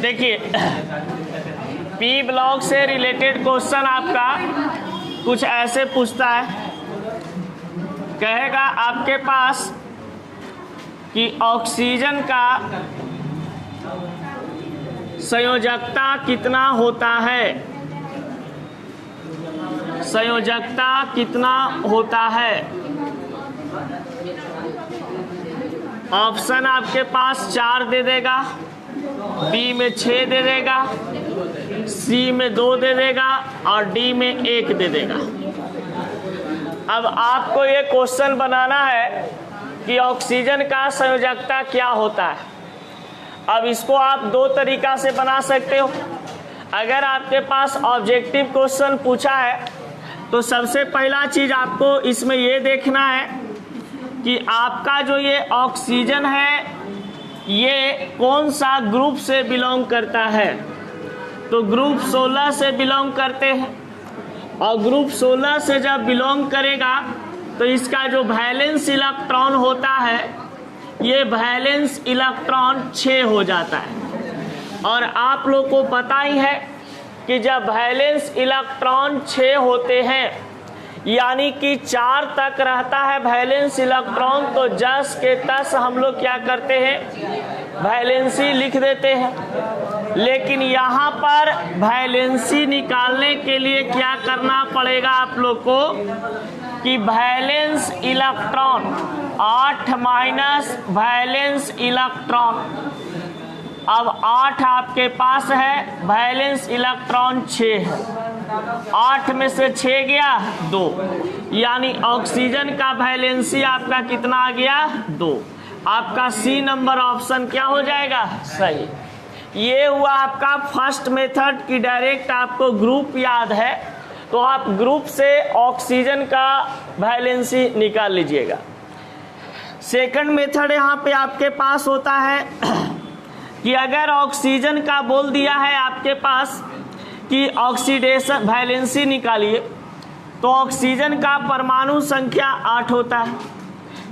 देखिए P block से related question आपका कुछ ऐसे पूछता है, कहेगा आपके पास कि ऑक्सीजन का संयोजकता कितना होता है, संयोजकता कितना होता है। ऑप्शन आपके पास 4 दे देगा, बी में 6 दे देगा, सी में 2 दे देगा और डी में 1 दे देगा। अब आपको ये क्वेश्चन बनाना है कि ऑक्सीजन का संयोजकता क्या होता है। अब इसको आप 2 तरीका से बना सकते हो। अगर आपके पास ऑब्जेक्टिव क्वेश्चन पूछा है तो सबसे पहला चीज आपको इसमें ये देखना है कि आपका जो ये ऑक्सीजन है ये कौन सा ग्रुप से बिलोंग करता है। तो ग्रुप 16 से बिलोंग करते हैं, और ग्रुप 16 से जब बिलोंग करेगा तो इसका जो वैलेंस इलेक्ट्रॉन होता है ये वैलेंस इलेक्ट्रॉन 6 हो जाता है। और आप लोग को पता ही है कि जब वैलेंस इलेक्ट्रॉन 6 होते हैं यानी कि 4 तक रहता है वैलेंस इलेक्ट्रॉन, तो जस के तस हम लोग क्या करते हैं, वैलेंसी लिख देते हैं। लेकिन यहाँ पर वैलेंसी निकालने के लिए क्या करना पड़ेगा आप लोग को कि valence electron 8 minus valence electron, अब 8 आपके पास है, वैलेंस इलेक्ट्रॉन 6 है, 8 में से 6 गया 2, यानी ऑक्सीजन का वैलेंसी आपका कितना आ गया 2। आपका सी नंबर ऑप्शन क्या हो जाएगा, सही। ये हुआ आपका फर्स्ट मेथड की डायरेक्ट आपको ग्रुप याद है तो आप ग्रुप से ऑक्सीजन का वैलेंसी निकाल लीजिएगा। सेकंड मेथड यहाँ पे आपके पास होता है कि अगर ऑक्सीजन का बोल दिया है आपके पास कि ऑक्सीडेशन वैलेंसी निकालिए, तो ऑक्सीजन का परमाणु संख्या 8 होता है।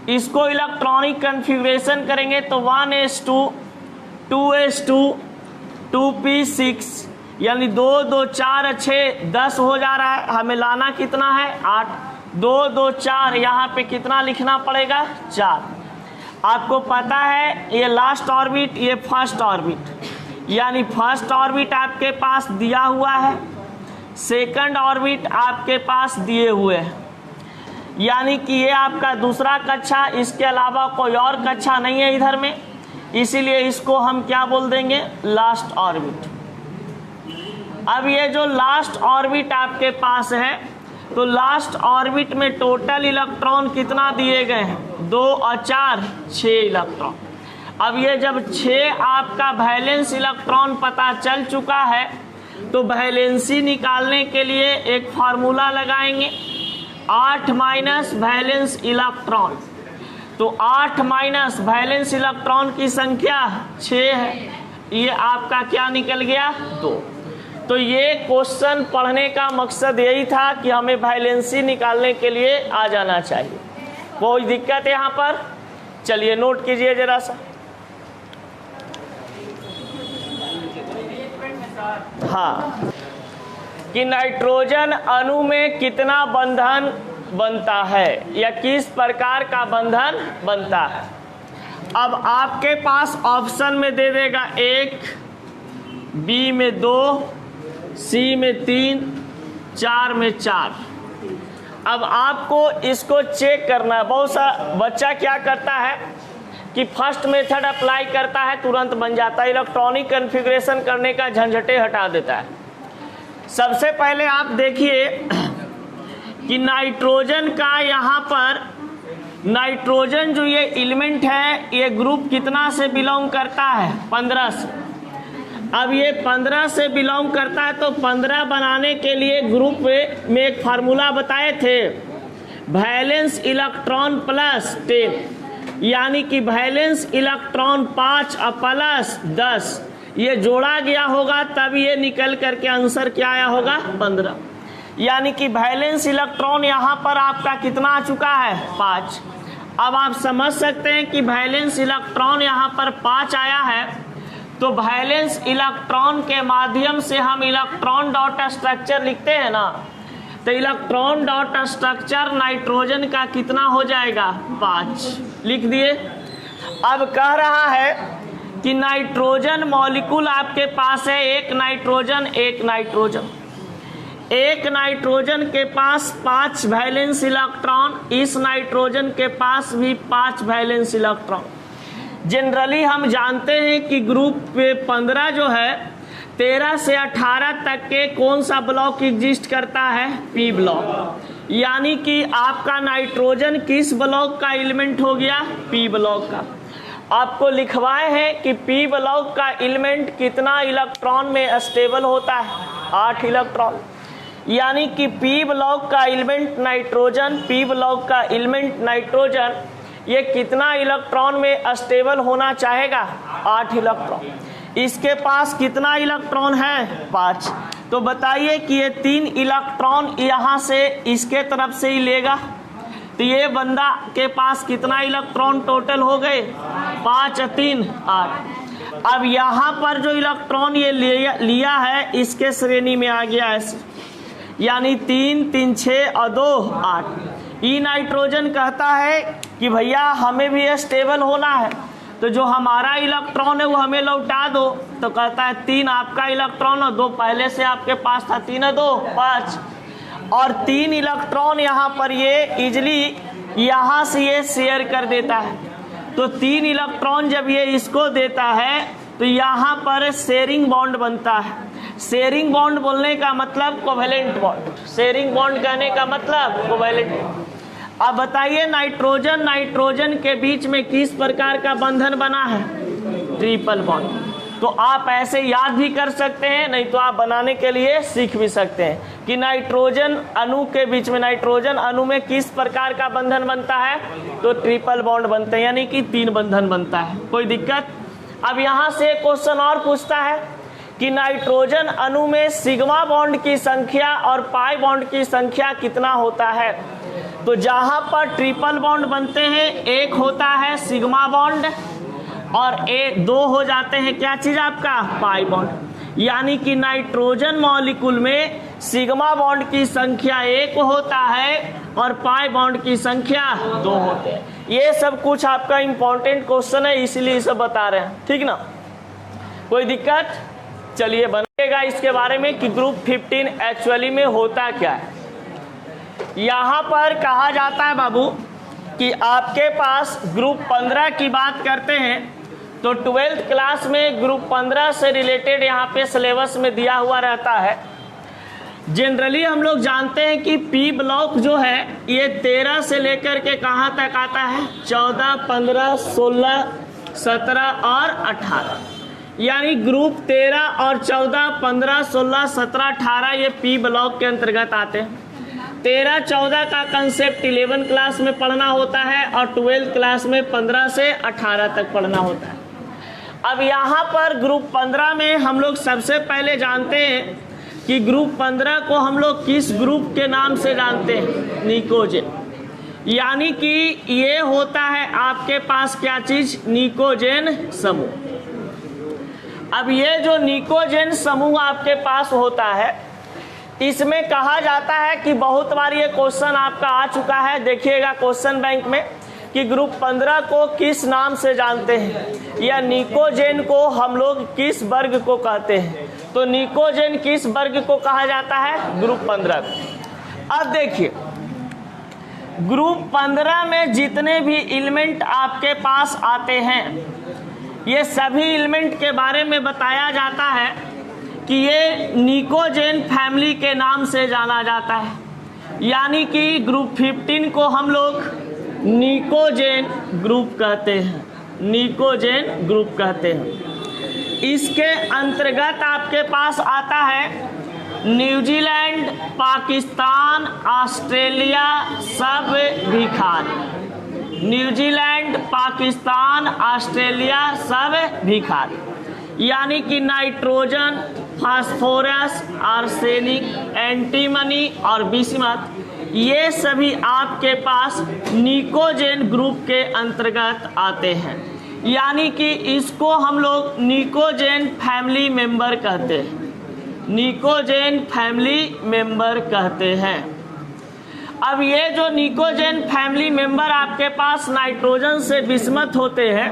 इसको इलेक्ट्रॉनिक कन्फिग्रेशन करेंगे तो 1s2 2s2 2p6 यानी 2 2 4 6 10 हो जा रहा है। हमें लाना कितना है 8, 2 2 4, यहाँ पे कितना लिखना पड़ेगा 4। आपको पता है ये लास्ट ऑर्बिट ये फर्स्ट ऑर्बिट, यानी फर्स्ट ऑर्बिट आपके पास दिया हुआ है, सेकंड ऑर्बिट आपके पास दिए हुए हैं, यानी कि ये आपका दूसरा कक्षा, इसके अलावा कोई और कक्षा नहीं है इधर में, इसीलिए इसको हम क्या बोल देंगे, लास्ट ऑर्बिट। अब ये जो लास्ट ऑर्बिट आपके पास है तो लास्ट ऑर्बिट में टोटल इलेक्ट्रॉन कितना दिए गए हैं, 2 और 4 6 इलेक्ट्रॉन। अब ये जब 6 आपका वैलेंस इलेक्ट्रॉन पता चल चुका है तो वैलेंसी निकालने के लिए एक फार्मूला लगाएंगे, 8 माइनस वैलेंस इलेक्ट्रॉन। तो 8 माइनस वैलेंस इलेक्ट्रॉन की संख्या 6 है, ये आपका क्या निकल गया 2। तो ये क्वेश्चन पढ़ने का मकसद यही था कि हमें वैलेंसी निकालने के लिए आ जाना चाहिए। कोई दिक्कत है यहाँ पर, चलिए नोट कीजिए जरा सा। हाँ, कि नाइट्रोजन अणु में कितना बंधन बनता है या किस प्रकार का बंधन बनता है। अब आपके पास ऑप्शन में दे देगा 1, बी में 2, सी में 3, 4 में 4। अब आपको इसको चेक करना है। बहुत सा बच्चा क्या करता है कि फर्स्ट मेथड अप्लाई करता है, तुरंत बन जाता है, इलेक्ट्रॉनिक कॉन्फ़िगरेशन करने का झंझटे हटा देता है। सबसे पहले आप देखिए कि नाइट्रोजन का यहाँ पर नाइट्रोजन जो ये एलिमेंट है ये ग्रुप कितना से बिलोंग करता है, 15 से। अब ये 15 से बिलोंग करता है तो 15 बनाने के लिए ग्रुप में एक फार्मूला बताए थे, वैलेंस इलेक्ट्रॉन प्लस 10, यानी कि वैलेंस इलेक्ट्रॉन 5 और प्लस 10 ये जोड़ा गया होगा तब ये निकल करके आंसर क्या आया होगा 15। यानी कि वैलेंस इलेक्ट्रॉन यहाँ पर आपका कितना आ चुका है 5। अब आप समझ सकते हैं कि वैलेंस इलेक्ट्रॉन यहाँ पर 5 आया है तो वैलेंस इलेक्ट्रॉन के माध्यम से हम इलेक्ट्रॉन डॉट स्ट्रक्चर लिखते हैं ना, तो इलेक्ट्रॉन डॉट स्ट्रक्चर नाइट्रोजन का कितना हो जाएगा 5, लिख दिए। अब कह रहा है कि नाइट्रोजन मॉलिक्यूल आपके पास है, एक नाइट्रोजन के पास 5 वैलेंस इलेक्ट्रॉन, इस नाइट्रोजन के पास भी 5 वैलेंस इलेक्ट्रॉन। जनरली हम जानते हैं कि ग्रुप 15 जो है 13 से 18 तक के कौन सा ब्लॉक एग्जिस्ट करता है, पी ब्लॉक। यानी कि आपका नाइट्रोजन किस ब्लॉक का एलिमेंट हो गया, पी ब्लॉक का। आपको लिखवाए हैं कि पी ब्लॉक का एलिमेंट कितना इलेक्ट्रॉन में स्टेबल होता है, 8 इलेक्ट्रॉन। यानी कि पी ब्लॉक का एलिमेंट नाइट्रोजन, पी ब्लॉक का एलिमेंट नाइट्रोजन, ये कितना इलेक्ट्रॉन में स्टेबल होना चाहेगा, 8 इलेक्ट्रॉन। इसके पास कितना इलेक्ट्रॉन है, 5। तो बताइए कि ये 3 इलेक्ट्रॉन यहाँ से इसके तरफ से ही लेगा, तो ये बंदा के पास कितना इलेक्ट्रॉन टोटल हो गए, 5 3 8। अब यहाँ पर जो इलेक्ट्रॉन ये लिया है इसके श्रेणी में आ गया ऐसे, यानी 3 3 6 और 2 8। ई नाइट्रोजन कहता है कि भैया हमें भी स्टेबल होना है, तो जो हमारा इलेक्ट्रॉन है वो हमें लौटा दो। तो कहता है 3 आपका इलेक्ट्रॉन और 2 पहले से आपके पास था, 3 और 2 5। और 3 इलेक्ट्रॉन यहाँ पर ये इजली यहाँ से ये शेयर कर देता है। तो 3 इलेक्ट्रॉन जब ये इसको देता है तो यहाँ पर शेयरिंग बॉन्ड बनता है। शेयरिंग बॉन्ड बोलने का मतलब कोवेलेंट बॉन्ड, शेयरिंग बॉन्ड कहने का मतलब कोवेलेंट। अब बताइए नाइट्रोजन के बीच में किस प्रकार का बंधन बना है, ट्रिपल बॉन्ड। तो आप ऐसे याद भी कर सकते हैं, नहीं तो आप बनाने के लिए सीख भी सकते हैं कि नाइट्रोजन अणु के बीच में, नाइट्रोजन अणु में किस प्रकार का बंधन बनता है, तो ट्रिपल बॉन्ड बनते हैं, यानी कि 3 बंधन बनता है। कोई दिक्कत। अब यहाँ से क्वेश्चन और पूछता है कि नाइट्रोजन अणु में सिग्मा बॉन्ड की संख्या और पाई बॉन्ड की संख्या कितना होता है। तो जहां पर ट्रिपल बॉन्ड बनते हैं, एक होता है सिग्मा बॉन्ड और 2 हो जाते हैं क्या चीज आपका, पाई बॉन्ड। यानी कि नाइट्रोजन मॉलिक्यूल में सिग्मा बॉन्ड की संख्या 1 होता है और पाई बॉन्ड की संख्या 2 होते हैं। ये सब कुछ आपका इंपॉर्टेंट क्वेश्चन है, इसलिए सब बता रहे हैं, ठीक ना। कोई दिक्कत। चलिए बनेगा इसके बारे में कि ग्रुप 15 एक्चुअली में होता क्या है। यहाँ पर कहा जाता है बाबू कि आपके पास ग्रुप 15 की बात करते हैं तो 12th क्लास में ग्रुप 15 से रिलेटेड यहाँ पे सिलेबस में दिया हुआ रहता है। जनरली हम लोग जानते हैं कि पी ब्लॉक जो है ये 13 से लेकर के कहाँ तक आता है, 14 15 16 17 और 18। यानी ग्रुप 13 और 14 15 16 17 18 ये पी ब्लॉक के अंतर्गत आते हैं। 13 14 का कंसेप्ट 11 क्लास में पढ़ना होता है और 12th क्लास में 15 से 18 तक पढ़ना होता है। अब यहाँ पर ग्रुप 15 में हम लोग सबसे पहले जानते हैं कि ग्रुप 15 को हम लोग किस ग्रुप के नाम से जानते हैं, निकोजेन। यानी कि ये होता है आपके पास क्या चीज, निकोजेन समूह। अब ये जो निकोजेन समूह आपके पास होता है, इसमें कहा जाता है कि बहुत बार ये क्वेश्चन आपका आ चुका है, देखिएगा क्वेश्चन बैंक में, कि ग्रुप 15 को किस नाम से जानते हैं या निकोजेन को हम लोग किस वर्ग को कहते हैं। तो निकोजेन किस वर्ग को कहा जाता है, ग्रुप 15। अब देखिए ग्रुप 15 में जितने भी एलिमेंट आपके पास आते हैं, ये सभी एलिमेंट के बारे में बताया जाता है कि ये निकोजेन फैमिली के नाम से जाना जाता है। यानी कि ग्रुप 15 को हम लोग निकोजेन ग्रुप कहते हैं, निकोजेन ग्रुप कहते हैं। इसके अंतर्गत आपके पास आता है न्यूजीलैंड, पाकिस्तान, ऑस्ट्रेलिया सब भी खाली। न्यूजीलैंड, पाकिस्तान, ऑस्ट्रेलिया सब भी खाली। यानी कि नाइट्रोजन, फास्फोरस, आर्सेनिक, एंटीमनी और बिस्मथ, ये सभी आपके पास निकोजेन ग्रुप के अंतर्गत आते हैं। यानी कि इसको हम लोग निकोजेन फैमिली मेंबर कहते हैं, निकोजेन फैमिली मेंबर कहते हैं। अब ये जो निकोजेन फैमिली मेंबर आपके पास नाइट्रोजन से विषमत होते हैं,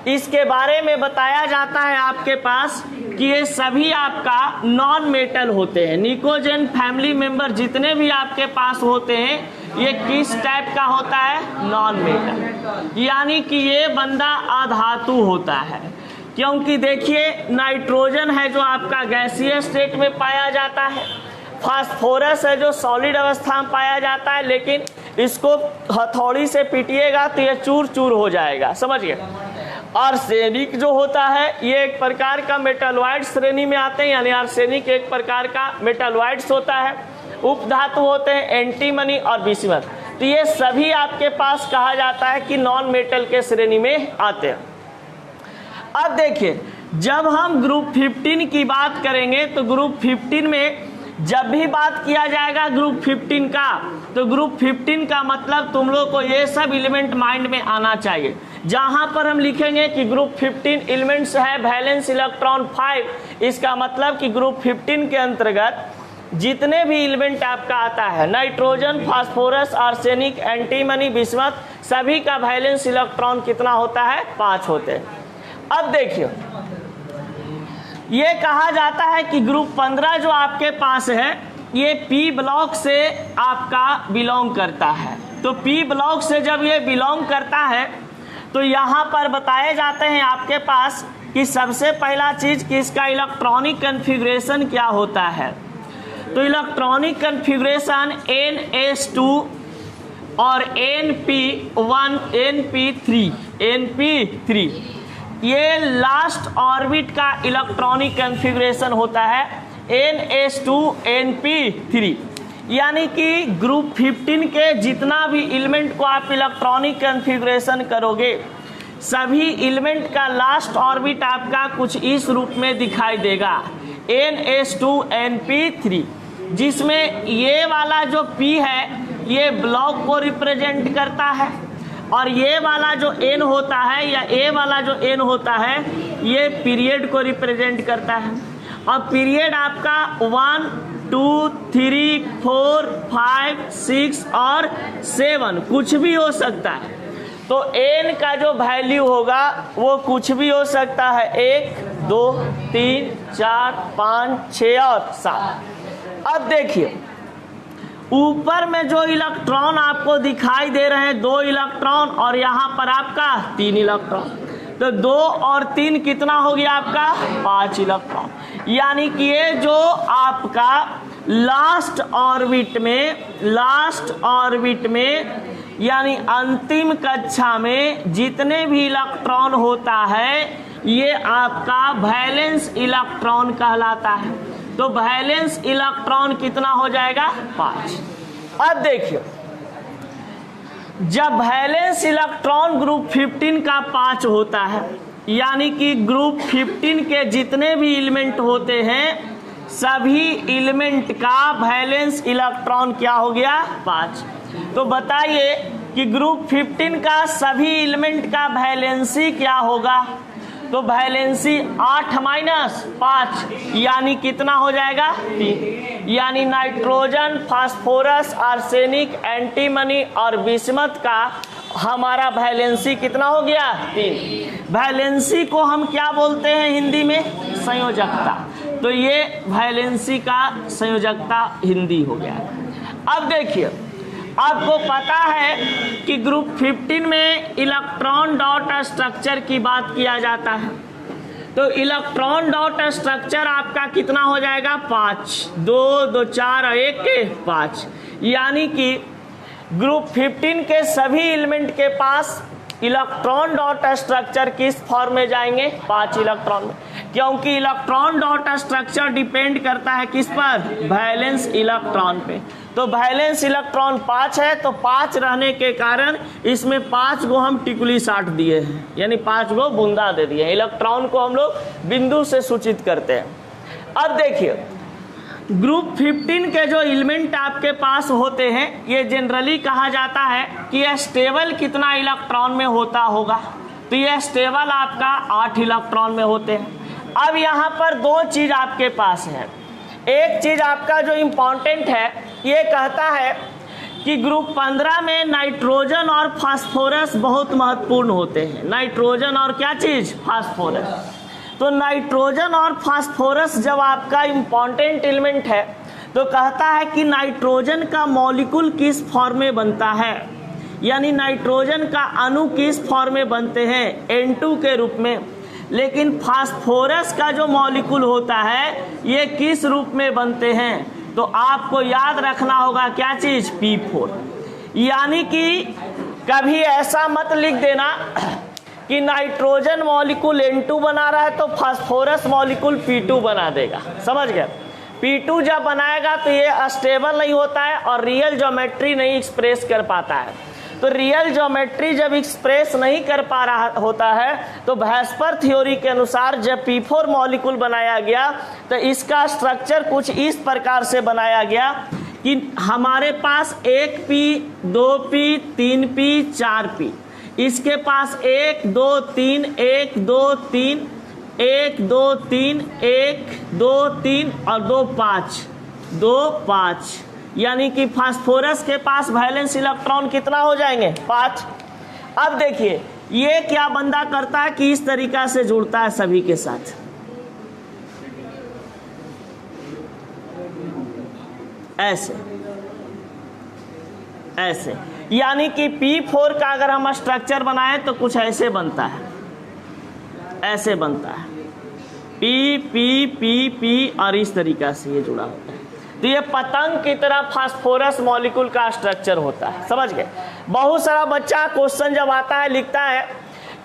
इसके बारे में बताया जाता है आपके पास कि ये सभी आपका नॉन मेटल होते हैं। निकोजेन फैमिली मेंबर जितने भी आपके पास होते हैं ये किस टाइप का होता है? नॉन मेटल, यानी कि ये बंदा अधातु होता है। क्योंकि देखिए नाइट्रोजन है जो आपका गैसीय स्टेट में पाया जाता है, फास्फोरस है जो सॉलिड अवस्था में पाया जाता है, लेकिन इसको हथौड़ी से पीटिएगा तो ये चूर चूर हो जाएगा, समझिए। आर्सेनिक जो होता है ये एक प्रकार का मेटालॉइड श्रेणी में आते हैं, यानी आर्सेनिक एक प्रकार का मेटालॉइड्स होता है। उपधातु होते हैं एंटीमनी और बिस्मथ, तो ये सभी आपके पास कहा जाता है कि नॉन मेटल के श्रेणी में आते हैं। अब देखिए जब हम ग्रुप 15 की बात करेंगे तो ग्रुप 15 में जब भी बात किया जाएगा ग्रुप 15 का, तो ग्रुप 15 का मतलब तुम लोग को ये सब एलिमेंट माइंड में आना चाहिए। जहां पर हम लिखेंगे कि ग्रुप 15 एलिमेंट्स है वैलेंस इलेक्ट्रॉन 5, इसका मतलब कि ग्रुप 15 के अंतर्गत जितने भी एलिमेंट आपका आता है, nitrogen, phosphorus, arsenic, antimony, bismuth, सभी का वैलेंस इलेक्ट्रॉन कितना होता है? 5 होते हैं। अब देखिए ये कहा जाता है कि ग्रुप 15 जो आपके पास है ये पी ब्लॉक से आपका बिलोंग करता है। तो पी ब्लॉक से जब ये बिलोंग करता है तो यहाँ पर बताए जाते हैं आपके पास कि सबसे पहला चीज कि इसका इलेक्ट्रॉनिक कन्फिग्रेशन क्या होता है। तो इलेक्ट्रॉनिक कन्फिग्रेशन NS2 और NP1, NP3 ये लास्ट ऑर्बिट का इलेक्ट्रॉनिक कन्फिग्रेशन होता है NS2 NP3। यानी कि ग्रुप 15 के जितना भी एलिमेंट को आप इलेक्ट्रॉनिक कन्फिग्रेशन करोगे सभी एलिमेंट का लास्ट ऑर्बिट आपका कुछ इस रूप में दिखाई देगा NS2 NP3, जिसमें ये वाला जो P है ये ब्लॉक को रिप्रेजेंट करता है और ये वाला जो N होता है या A वाला जो N होता है ये पीरियड को रिप्रेजेंट करता है। और पीरियड आपका 1, 2, 3, 4, 5, 6 और 7 कुछ भी हो सकता है। तो N का जो वैल्यू होगा वो कुछ भी हो सकता है, 1, 2, 3, 4, 5, 6 और 7। अब देखिए ऊपर में जो इलेक्ट्रॉन आपको दिखाई दे रहे हैं 2 इलेक्ट्रॉन और यहाँ पर आपका 3 इलेक्ट्रॉन, तो 2 और 3 कितना हो गया आपका? 5 इलेक्ट्रॉन। यानी कि ये जो आपका लास्ट ऑर्बिट में यानी अंतिम कक्षा में जितने भी इलेक्ट्रॉन होता है ये आपका वैलेंस इलेक्ट्रॉन कहलाता है। तो वैलेंस इलेक्ट्रॉन कितना हो जाएगा? 5। अब देखिए जब वैलेंस इलेक्ट्रॉन ग्रुप 15 का 5 होता है यानी कि ग्रुप 15 के जितने भी एलिमेंट होते हैं सभी एलिमेंट का वैलेंस इलेक्ट्रॉन क्या हो गया? 5। तो बताइए कि ग्रुप 15 का सभी एलिमेंट का वैलेंसी क्या होगा? तो वैलेंसी 8 - 5 यानी कितना हो जाएगा? 3। यानी नाइट्रोजन, फास्फोरस, आर्सेनिक, एंटीमनी और बिस्मथ का हमारा वैलेंसी कितना हो गया? 3। वैलेंसी को हम क्या बोलते हैं हिंदी में? संयोजकता। तो ये वैलेंसी का संयोजकता हिंदी हो गया। अब देखिए आपको पता है कि ग्रुप 15 में इलेक्ट्रॉन डॉट स्ट्रक्चर की बात किया जाता है। तो इलेक्ट्रॉन डॉट स्ट्रक्चर आपका कितना हो जाएगा? 5, 2, 2, 4 और 1 के 5। यानी कि ग्रुप 15 के सभी एलिमेंट के पास इलेक्ट्रॉन डॉट स्ट्रक्चर किस फॉर्म में जाएंगे? 5 इलेक्ट्रॉन में, क्योंकि इलेक्ट्रॉन डॉट स्ट्रक्चर डिपेंड करता है किस पर? वैलेंस इलेक्ट्रॉन पे। तो वैलेंस इलेक्ट्रॉन 5 है, तो 5 रहने के कारण इसमें 5 गो हम टिकुली साट दिए हैं, यानी 5 गो बूंदा दे दिए। इलेक्ट्रॉन को हम लोग बिंदु से सूचित करते हैं। अब देखिए ग्रुप 15 के जो एलिमेंट आपके पास होते हैं ये जनरली कहा जाता है कि यह स्टेबल कितना इलेक्ट्रॉन में होता होगा। तो ये स्टेबल आपका 8 इलेक्ट्रॉन में होते हैं। अब यहाँ पर दो चीज़ आपके पास है। एक चीज़ आपका जो इम्पॉर्टेंट है, ये कहता है कि ग्रुप 15 में नाइट्रोजन और फास्फोरस बहुत महत्वपूर्ण होते हैं। नाइट्रोजन और क्या चीज़? फास्फोरस। तो नाइट्रोजन और फास्फोरस जब आपका इम्पॉर्टेंट एलिमेंट है तो कहता है कि नाइट्रोजन का मॉलिक्यूल किस फॉर्म में बनता है, यानी नाइट्रोजन का अणु किस फॉर्म में बनते हैं? N2 के रूप में। लेकिन फास्फोरस का जो मॉलिक्यूल होता है ये किस रूप में बनते हैं? तो आपको याद रखना होगा क्या चीज़? P4। यानी कि कभी ऐसा मत लिख देना कि नाइट्रोजन मॉलिक्यूल N2 बना रहा है तो फास्फोरस मॉलिक्यूल P2 बना देगा। समझ गए? P2 जब बनाएगा तो ये अस्टेबल नहीं होता है और रियल ज्योमेट्री नहीं एक्सप्रेस कर पाता है। तो रियल ज्योमेट्री जब एक्सप्रेस नहीं कर पा रहा होता है तो वैस्पर थ्योरी के अनुसार जब P4 मॉलिक्यूल बनाया गया तो इसका स्ट्रक्चर कुछ इस प्रकार से बनाया गया कि हमारे पास 1p 2p 3p 4p, इसके पास 1 2 3 1 2 3 1 2 3 1 2 3 और 2 5 2 5, यानी कि फास्फोरस के पास वैलेंस इलेक्ट्रॉन कितना हो जाएंगे? 5। अब देखिए ये क्या बंदा करता है कि इस तरीका से जुड़ता है सभी के साथ, ऐसे ऐसे, यानी कि P4 का अगर हम स्ट्रक्चर बनाएं तो कुछ ऐसे बनता है, ऐसे बनता है P P P P और इस तरीका से ये जुड़ा होता है। तो ये पतंग की तरह फास्फोरस मॉलिक्यूल का स्ट्रक्चर होता है। समझ गए? बहुत सारा बच्चा क्वेश्चन जब आता है लिखता है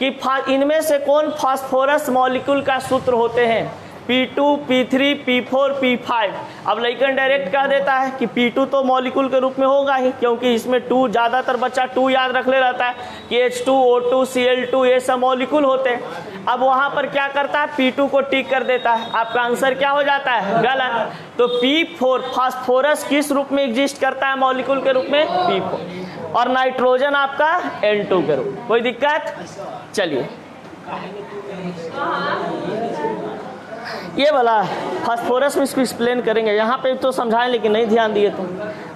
कि इनमें से कौन फास्फोरस मॉलिक्यूल का सूत्र होते हैं? P2 P3 P4 P5। अब लइकन डायरेक्ट कह देता है कि P2 तो मॉलिक्यूल के रूप में होगा ही, क्योंकि इसमें 2 ज़्यादातर बच्चा 2 याद रख ले रहता है कि H2 O2 Cl2 ये सब मॉलिक्यूल होते हैं। अब वहाँ पर क्या करता है? P2 को टिक कर देता है। आपका आंसर क्या हो जाता है? गलत। तो P4 फास्फोरस किस रूप में एग्जिस्ट करता है मॉलिक्यूल के रूप में? P4। और नाइट्रोजन आपका N2 के रूप। कोई दिक्कत? चलिए ये वाला फास्फोरस में इसको एक्सप्लेन करेंगे, यहाँ पे तो समझाएं लेकिन नहीं ध्यान दिए तो।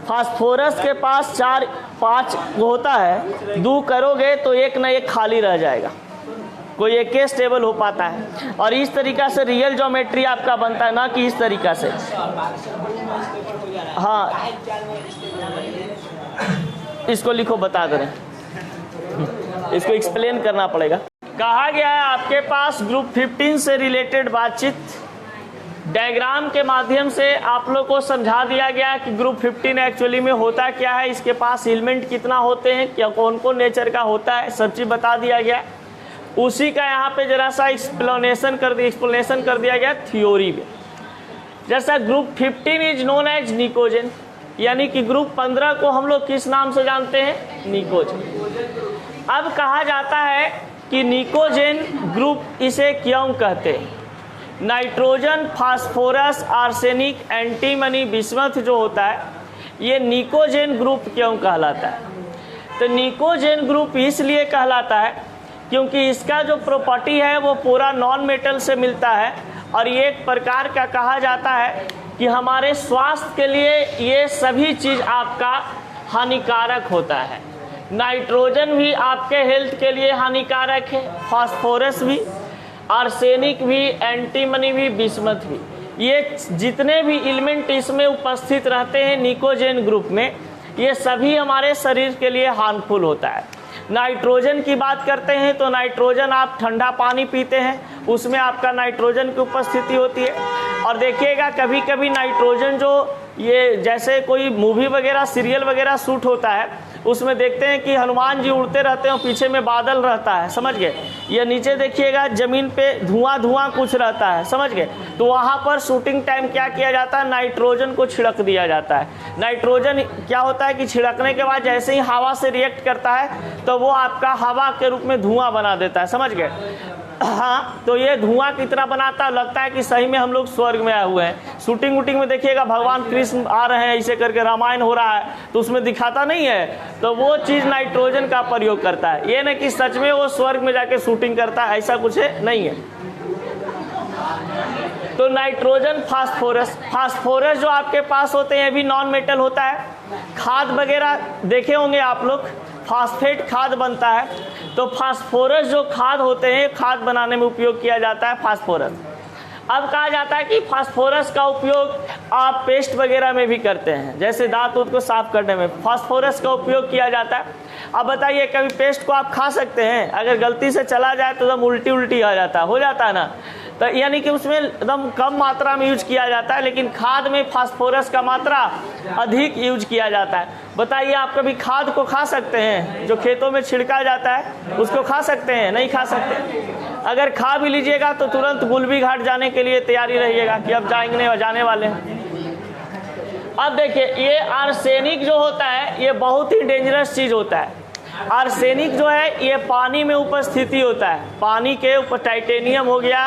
फास्फोरस के पास 4 5 होता है, 2 करोगे तो एक ना एक खाली रह जाएगा, कोई एक स्टेबल हो पाता है। और इस तरीका से रियल ज्योमेट्री आपका बनता है, ना कि इस तरीका से। हाँ इसको लिखो, बता दे रहे, इसको एक्सप्लेन करना पड़ेगा। कहा गया है आपके पास ग्रुप 15 से रिलेटेड बातचीत डायग्राम के माध्यम से आप लोग को समझा दिया गया कि ग्रुप 15 एक्चुअली में होता क्या है, इसके पास एलिमेंट कितना होते हैं, क्या कौन कौन नेचर का होता है, सब चीज़ बता दिया गया। उसी का यहाँ पे जरा सा एक्सप्लेनेशन कर दिया गया थ्योरी में। जैसा group 15 is known as pnicogen, यानी कि ग्रुप 15 को हम लोग किस नाम से जानते हैं? निकोजन। अब कहा जाता है कि निकोजेन ग्रुप इसे क्यों कहते हैं? Nitrogen, phosphorus, arsenic, antimony, bismuth जो होता है ये निकोजेन ग्रुप क्यों कहलाता है? तो निकोजेन ग्रुप इसलिए कहलाता है क्योंकि इसका जो प्रॉपर्टी है वो पूरा नॉन मेटल से मिलता है और ये एक प्रकार का कहा जाता है कि हमारे स्वास्थ्य के लिए ये सभी चीज़ आपका हानिकारक होता है। नाइट्रोजन भी आपके हेल्थ के लिए हानिकारक है, फास्फोरस भी, आर्सेनिक भी, एंटीमनी भी, बिस्मथ भी, ये जितने भी एलिमेंट इसमें उपस्थित रहते हैं निकोजेन ग्रुप में, ये सभी हमारे शरीर के लिए हार्मफुल होता है। नाइट्रोजन की बात करते हैं तो नाइट्रोजन, आप ठंडा पानी पीते हैं उसमें आपका नाइट्रोजन की उपस्थिति होती है। और देखिएगा कभी कभी नाइट्रोजन जो ये जैसे कोई मूवी वगैरह सीरियल वगैरह शूट होता है उसमें देखते हैं कि हनुमान जी उड़ते रहते हैं और पीछे में बादल रहता है, समझ गए? ये नीचे देखिएगा ज़मीन पे धुआं कुछ रहता है, समझ गए? तो वहाँ पर शूटिंग टाइम क्या किया जाता है? नाइट्रोजन को छिड़क दिया जाता है। नाइट्रोजन क्या होता है कि छिड़कने के बाद जैसे ही हवा से रिएक्ट करता है तो वो आपका हवा के रूप में धुआं बना देता है, समझ गए? हाँ, तो ये धुआं की तरह बनाता है, लगता है कि सही में हम लोग स्वर्ग में आए हुए हैं। शूटिंग वूटिंग में देखिएगा भगवान कृष्ण आ रहे हैं ऐसे करके रामायण हो रहा है तो उसमें दिखाता नहीं है, तो वो चीज़ नाइट्रोजन का प्रयोग करता है। ये नहीं कि सच में वो स्वर्ग में जाके शूटिंग करता है, ऐसा कुछ नहीं है। तो नाइट्रोजन, फास्फोरस जो आपके पास होते हैं भी नॉन मेटल होता है। खाद वगैरह देखे होंगे आप लोग, फास्फेट खाद बनता है, तो फास्फोरस जो खाद होते हैं खाद बनाने में उपयोग किया जाता है फास्फोरस। अब कहा जाता है कि फास्फोरस का उपयोग आप पेस्ट वगैरह में भी करते हैं, जैसे दांत उत को साफ करने में फास्फोरस का उपयोग किया जाता है। अब बताइए कभी पेस्ट को आप खा सकते हैं? अगर गलती से चला जाए तो एकदम उल्टी आ जाता है, हो जाता है ना, तो यानी कि उसमें एकदम कम मात्रा में यूज किया जाता है, लेकिन खाद में फास्फोरस का मात्रा अधिक यूज किया जाता है। बताइए आप कभी खाद को खा सकते हैं? जो खेतों में छिड़का जाता है उसको खा सकते हैं? नहीं खा सकते। अगर खा भी लीजिएगा तो तुरंत गुलबी घाट जाने के लिए तैयारी रहिएगा कि अब जाने वाले हैं। अब देखिए ये आर्सेनिक जो होता है ये बहुत ही डेंजरस चीज होता है। आर्सेनिक जो है ये पानी में उपस्थिति होता है, पानी के ऊपर टाइटेनियम हो गया,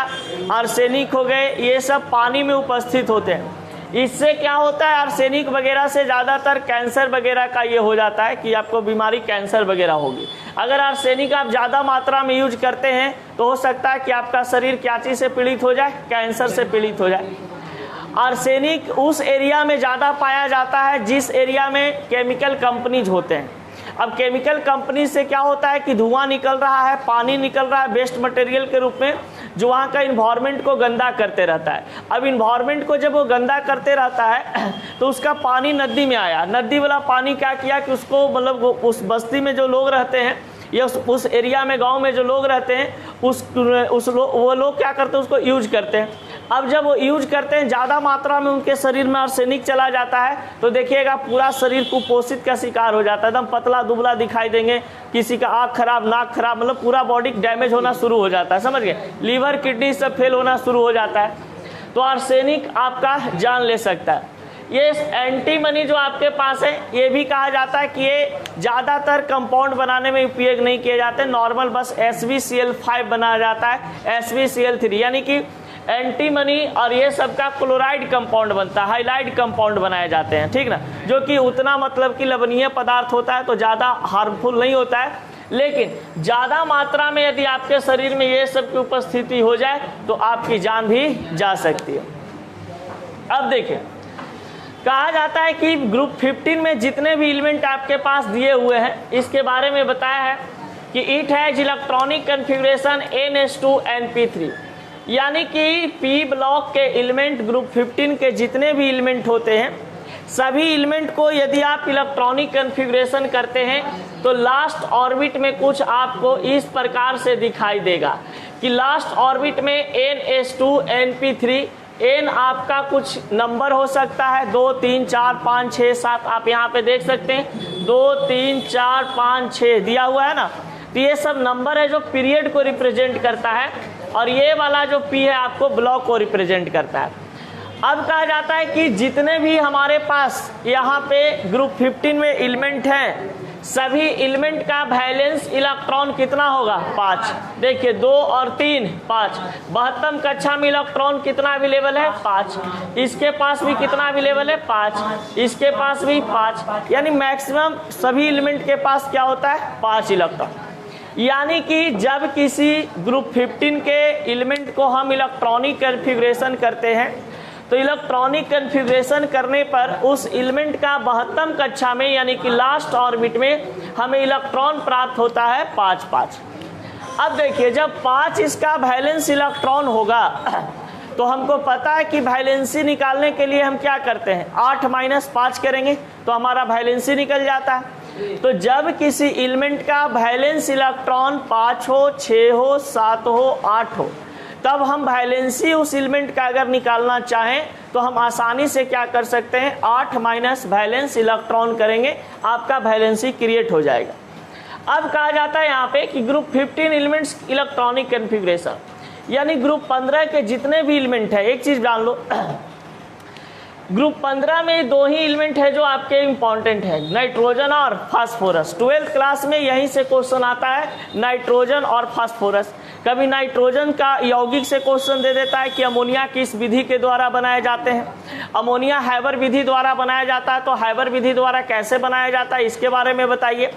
आर्सेनिक हो गए, ये सब पानी में उपस्थित होते हैं। इससे क्या होता है, आर्सेनिक वगैरह से ज़्यादातर कैंसर वगैरह का ये हो जाता है कि आपको बीमारी कैंसर वगैरह होगी। अगर आर्सेनिक आप ज़्यादा मात्रा में यूज करते हैं तो हो सकता है कि आपका शरीर क्या चीज़ से पीड़ित हो जाए, कैंसर से पीड़ित हो जाए। आर्सेनिक उस एरिया में ज़्यादा पाया जाता है जिस एरिया में केमिकल कंपनीज होते हैं। अब केमिकल कंपनी से क्या होता है कि धुआं निकल रहा है, पानी निकल रहा है वेस्ट मटेरियल के रूप में, जो वहाँ का इन्वायरमेंट को गंदा करते रहता है। अब इन्वायरमेंट को जब वो गंदा करते रहता है तो उसका पानी नदी में आया, नदी वाला पानी क्या किया कि उसको मतलब उस बस्ती में जो लोग रहते हैं या उस एरिया में गांव में जो लोग रहते हैं वो लोग क्या करते हैं, उसको यूज करते हैं। अब जब वो यूज करते हैं ज़्यादा मात्रा में उनके शरीर में आर्सेनिक चला जाता है तो देखिएगा पूरा शरीर कुपोषित का शिकार हो जाता है, एकदम पतला दुबला दिखाई देंगे, किसी का आँख खराब, नाक खराब, मतलब पूरा बॉडी डैमेज होना शुरू हो जाता है, समझ गए, लीवर किडनी सब फेल होना शुरू हो जाता है। तो आर्सेनिक आपका जान ले सकता है। ये एंटीमनी जो आपके पास है ये भी कहा जाता है कि ये ज़्यादातर कंपाउंड बनाने में उपयोग नहीं किए जाते, नॉर्मल बस SbCl5 बनाया जाता है, SbCl3, यानी कि एंटीमनी और ये सब का क्लोराइड कंपाउंड बनता है, हाइलाइड कंपाउंड बनाए जाते हैं, ठीक ना, जो कि उतना मतलब कि लवणीय पदार्थ होता है तो ज़्यादा हार्मफुल नहीं होता है, लेकिन ज़्यादा मात्रा में यदि आपके शरीर में ये सब की उपस्थिति हो जाए तो आपकी जान भी जा सकती है। अब देखिए कहा जाता है कि ग्रुप 15 में जितने भी एलिमेंट आपके पास दिए हुए हैं इसके बारे में बताया है कि it has electronic configuration NH2NP3, यानी कि पी ब्लॉक के एलिमेंट ग्रुप 15 के जितने भी एलिमेंट होते हैं सभी एलिमेंट को यदि आप इलेक्ट्रॉनिक कन्फिग्रेशन करते हैं तो लास्ट ऑर्बिट में कुछ आपको इस प्रकार से दिखाई देगा कि लास्ट ऑर्बिट में NH2NP3, N आपका कुछ नंबर हो सकता है 2 3 4 5 6 7, आप यहाँ पे देख सकते हैं 2 3 4 5 6 दिया हुआ है ना, तो ये सब नंबर है जो पीरियड को रिप्रेजेंट करता है, और ये वाला जो P है आपको ब्लॉक को रिप्रेजेंट करता है। अब कहा जाता है कि जितने भी हमारे पास यहाँ पे ग्रुप 15 में एलिमेंट हैं सभी एलिमेंट का वैलेंस इलेक्ट्रॉन कितना होगा, 5। देखिए 2 और 3 5, 72 कक्षा में इलेक्ट्रॉन कितना अवेलेबल है, 5। इसके पास भी कितना अवेलेबल है, 5। इसके पास भी 5, यानी मैक्सिमम सभी एलिमेंट के पास क्या होता है, 5 इलेक्ट्रॉन। यानी कि जब किसी ग्रुप 15 के एलिमेंट को हम इलेक्ट्रॉनिक कन्फिग्रेशन करते हैं तो इलेक्ट्रॉनिक कन्फिग्रेशन करने पर उस एलिमेंट का 72 कक्षा में यानी कि लास्ट ऑर्बिट में हमें इलेक्ट्रॉन प्राप्त होता है 5 अब देखिए जब 5 इसका वैलेंस इलेक्ट्रॉन होगा तो हमको पता है कि वैलेंसी निकालने के लिए हम क्या करते हैं, 8 - 5 करेंगे तो हमारा वैलेंसी निकल जाता है। तो जब किसी एलिमेंट का वैलेंस इलेक्ट्रॉन 5 हो, 6 हो, 7 हो, 8 हो, तब हम वैलेंसी उस एलिमेंट का अगर निकालना चाहें तो हम आसानी से क्या कर सकते हैं, 8 - वैलेंस इलेक्ट्रॉन करेंगे, आपका वैलेंसी क्रिएट हो जाएगा। अब कहा जाता है यहाँ पे कि ग्रुप 15 एलिमेंट्स इलेक्ट्रॉनिक कन्फिग्रेशन, यानी ग्रुप 15 के जितने भी एलिमेंट है, एक चीज जान लो ग्रुप 15 में 2 ही एलिमेंट है जो आपके इंपॉर्टेंट है, नाइट्रोजन और फास्फोरस। 12th क्लास में यहीं से क्वेश्चन आता है, नाइट्रोजन और फास्फोरस। कभी नाइट्रोजन का यौगिक से क्वेश्चन दे देता है कि अमोनिया किस विधि के द्वारा बनाए जाते हैं, अमोनिया हैबर विधि द्वारा बनाया जाता है। तो हैबर विधि द्वारा कैसे बनाया जाता है इसके बारे में बताइए।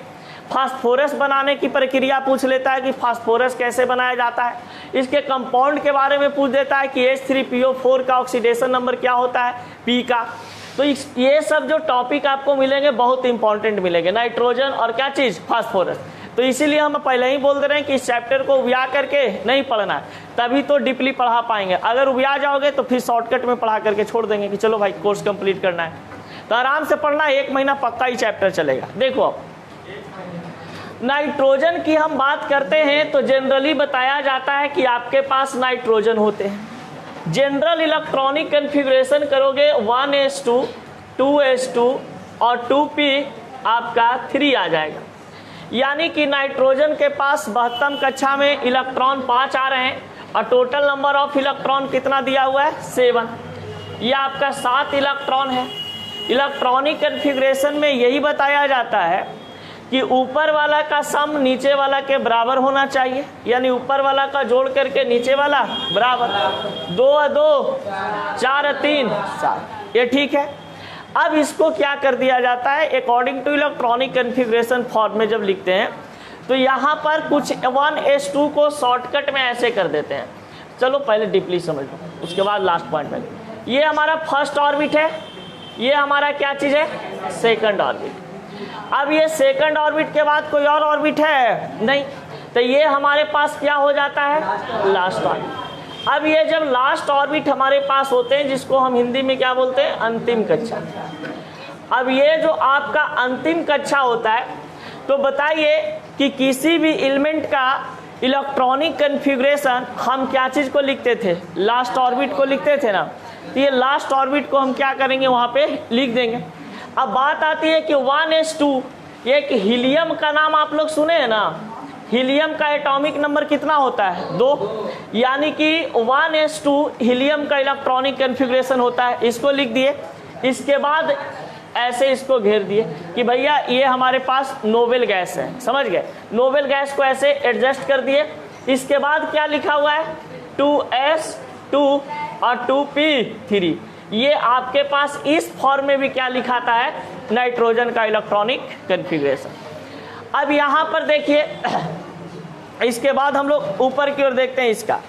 फास्फोरस बनाने की प्रक्रिया पूछ लेता है कि फास्फोरस कैसे बनाया जाता है। इसके कंपाउंड के बारे में पूछ देता है कि H3PO4 का ऑक्सीडेशन नंबर क्या होता है, P का। तो ये सब जो टॉपिक आपको मिलेंगे बहुत इंपॉर्टेंट मिलेंगे, नाइट्रोजन और क्या चीज़, फास्फोरस। तो इसीलिए हम पहले ही बोल दे रहे हैं कि इस चैप्टर को उबिया करके नहीं पढ़ना है, तभी तो डीपली पढ़ा पाएंगे। अगर उबिया जाओगे तो फिर शॉर्टकट में पढ़ा करके छोड़ देंगे कि चलो भाई कोर्स कंप्लीट करना है। तो आराम से पढ़ना, 1 महीना पक्का ही चैप्टर चलेगा। देखो अब नाइट्रोजन की हम बात करते हैं तो जनरली बताया जाता है कि आपके पास नाइट्रोजन होते हैं। जनरल इलेक्ट्रॉनिक कन्फिग्रेशन करोगे 1s2 2s2 और 2p आपका 3 आ जाएगा। यानी कि नाइट्रोजन के पास 72 कक्षा में इलेक्ट्रॉन 5 आ रहे हैं और टोटल नंबर ऑफ इलेक्ट्रॉन कितना दिया हुआ है, 7। ये आपका 7 इलेक्ट्रॉन है। इलेक्ट्रॉनिक कन्फिग्रेशन में यही बताया जाता है कि ऊपर वाला का सम नीचे वाला के बराबर होना चाहिए, यानी ऊपर वाला का जोड़ करके नीचे वाला बराबर। 2 2 4 3 7, ये ठीक है। अब इसको क्या कर दिया जाता है, according to electronic configuration form में जब लिखते हैं तो यहाँ पर कुछ 1s2 को शॉर्टकट में ऐसे कर देते हैं। चलो पहले डीपली समझ लो, उसके बाद लास्ट पॉइंट में। ये हमारा फर्स्ट ऑर्बिट है, ये हमारा क्या चीज़ है, सेकंड ऑर्बिट। अब ये सेकंड ऑर्बिट के बाद कोई और ऑर्बिट है नहीं, तो ये हमारे पास क्या हो जाता है, लास्ट ऑर्बिट। अब ये जब लास्ट ऑर्बिट हमारे पास होते हैं, जिसको हम हिंदी में क्या बोलते हैं, अंतिम कक्षा। अब ये जो आपका अंतिम कक्षा होता है, तो बताइए कि किसी भी एलिमेंट का इलेक्ट्रॉनिक कन्फिग्रेशन हम क्या चीज़ को लिखते थे, लास्ट ऑर्बिट को लिखते थे ना। तो ये लास्ट ऑर्बिट को हम क्या करेंगे, वहाँ पे लिख देंगे। अब बात आती है कि 1s2, एक हीलियम का नाम आप लोग सुने हैं ना, हीलियम का एटॉमिक नंबर कितना होता है, 2। यानी कि 1s2 हीलियम का इलेक्ट्रॉनिक कन्फिग्रेशन होता है, इसको लिख दिए। इसके बाद ऐसे इसको घेर दिए कि भैया ये हमारे पास नोबेल गैस है, समझ गए। नोबेल गैस को ऐसे एडजस्ट कर दिए। इसके बाद क्या लिखा हुआ है, 2s2 और 2p3। ये आपके पास इस फॉर्म में भी क्या लिखाता है, नाइट्रोजन का इलेक्ट्रॉनिक कन्फिग्रेशन। अब यहाँ पर देखिए, इसके बाद हम लोग ऊपर की ओर देखते हैं इसका।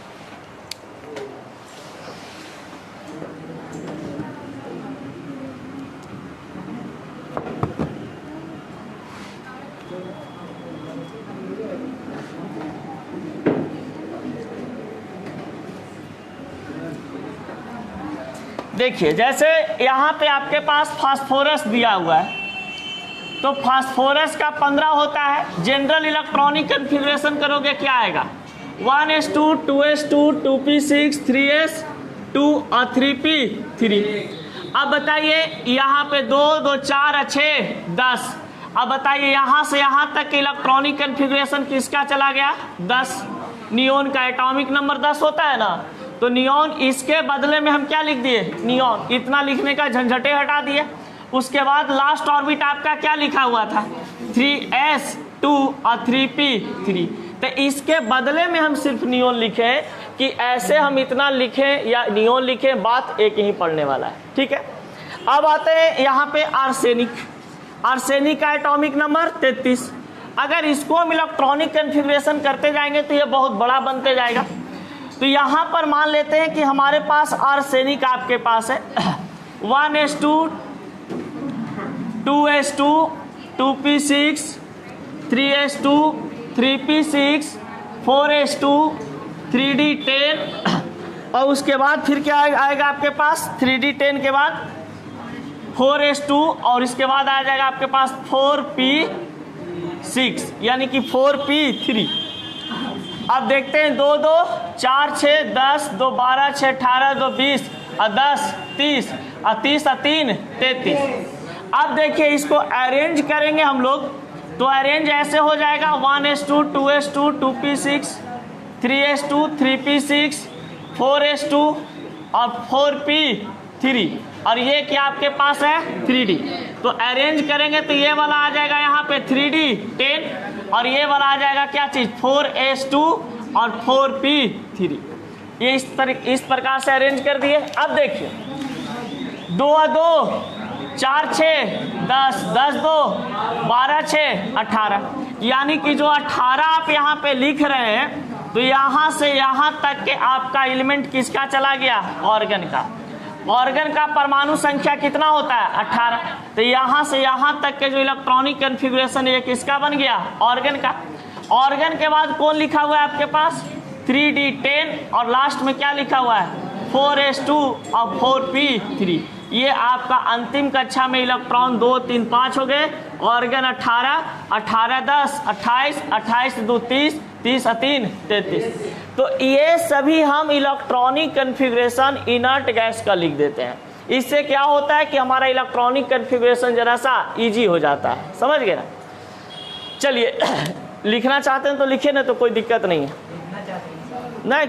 देखिए जैसे यहाँ पे आपके पास फास्फोरस दिया हुआ है, तो फास्फोरस का 15 होता है। जनरल इलेक्ट्रॉनिक कन्फिग्रेशन करोगे क्या आएगा, 1s2 2s2 2p6 3s2 और 3p3। अब बताइए यहाँ पे 2 2 4 6 10। अब बताइए यहाँ से यहाँ तक इलेक्ट्रॉनिक कन्फिग्रेशन किसका चला गया, 10। नियोन का एटॉमिक नंबर 10 होता है ना, तो नियोन, इसके बदले में हम क्या लिख दिए, नियोन। इतना लिखने का झंझटे हटा दिए। उसके बाद लास्ट ऑर्बिट आपका क्या लिखा हुआ था, 3s2 और 3p3। तो इसके बदले में हम सिर्फ नियोन लिखें कि ऐसे हम इतना लिखें या नियोन लिखें, बात एक ही पढ़ने वाला है, ठीक है। अब आते हैं यहाँ पे आर्सेनिक। आर्सेनिक का एटॉमिक नंबर 33। अगर इसको हम इलेक्ट्रॉनिक कन्फिग्रेशन करते जाएंगे तो ये बहुत बड़ा बनते जाएगा। तो यहाँ पर मान लेते हैं कि हमारे पास आर्सेनिक आपके पास है 1s2 2s2 2p6 3s2 3p6 4s2 3d10 और उसके बाद फिर क्या आएगा आपके पास, 3d10 के बाद 4s2 और इसके बाद आ जाएगा आपके पास 4p6 यानी कि 4p3। अब देखते हैं 2 2 4 6 10 2 12 6 18 2 20 और 10 30 और 30 और 3 33। अब देखिए इसको अरेंज करेंगे हम लोग, तो अरेंज ऐसे हो जाएगा 1s2 2s2 2p6 3s2 3p6 4s2 और 4p3 और ये क्या आपके पास है 3d। तो अरेंज करेंगे तो ये वाला आ जाएगा यहाँ पे 3d10 और ये वाला आ जाएगा क्या चीज़ 4s2 और 4p3। ये इस प्रकार से अरेंज कर दिए। अब देखिए 2 और 2 4 6 10, 10 2 12 6 18। यानी कि जो 18 आप यहाँ पे लिख रहे हैं, तो यहाँ से यहाँ तक के आपका एलिमेंट किसका चला गया? ऑर्गन का। ऑर्गन का परमाणु संख्या कितना होता है? 18। तो यहाँ से यहाँ तक के जो इलेक्ट्रॉनिक कन्फिग्रेशन ये किसका बन गया? ऑर्गन का। ऑर्गन के बाद कौन लिखा हुआ है आपके पास? 3d10 और लास्ट में क्या लिखा हुआ है? 4s2 और 4p3। ये आपका अंतिम कक्षा में इलेक्ट्रॉन 2 3 5 हो गए। ऑर्गन 18, 18 10 28, 28 2 30, 30 3 33। तो ये सभी हम इलेक्ट्रॉनिक कन्फिग्रेशन इनर्ट गैस का लिख देते हैं। इससे क्या होता है कि हमारा इलेक्ट्रॉनिक कन्फिग्रेशन जरा सा इजी हो जाता है। समझ गए ना? चलिए लिखना चाहते हैं तो लिखिए, ना तो कोई दिक्कत नहीं है। नहीं